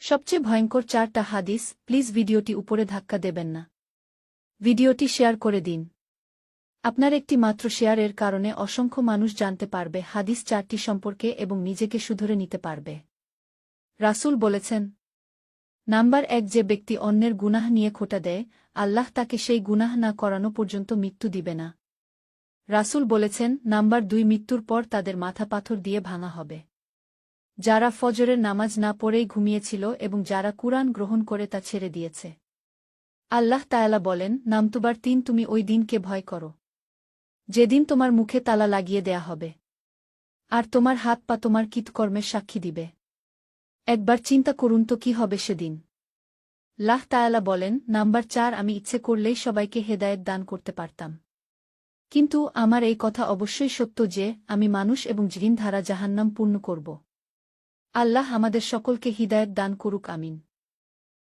সবচেয়ে ভয়ঙ্কর 4টা হাদিস। প্লিজ ভিডিওটি উপরে ধাক্কা দেবেন না। ভিডিওটি শেয়ার করে দিন। আপনার একটি মাত্র শেয়ারের কারণে অসংখ্য মানুষ জানতে পারবে হাদিস 4টি সম্পর্কে এবং নিজেকে শুধরে নিতে পারবে। রাসূল বলেছেন, নাম্বার 1, যে ব্যক্তি অন্যের গুনাহ নিয়ে খোঁটা দেয়, আল্লাহ তাকে সেই গুনাহ না করানো পর্যন্ত মৃত্যু দিবে না। রাসূল বলেছেন, নাম্বার 2, মৃত্যুর পর তাদের মাথা পাথর দিয়ে ভাঙা হবে। যারা ফজরের নামাজ না পড়েই ঘুমিয়েছিল এবং যারা কুরআন গ্রহণ করে তা ছেড়ে দিয়েছে। আল্লাহ তাআলা বলেন, নাম্বার 3, তুমি ওই দিনকে ভয় করো যেদিন তোমার মুখে তালা লাগিয়ে দেয়া হবে আর তোমার হাত পা তোমার কৃতকর্মের সাক্ষী দিবে। একবার চিন্তা করুন তো কি হবে সেদিন। আল্লাহ তাআলা বলেন, নাম্বার 4, আমি ইচ্ছে করলেই সবাইকে হেদায়েত দান করতে পারতাম, কিন্তু আমার এই কথা অবশ্যই সত্য যে আমি মানুষ এবং জিন দ্বারা জাহান্নাম পূর্ণ করব। আল্লাহ আমাদের সকলকে হিদায়াত দান করুক, আমিন।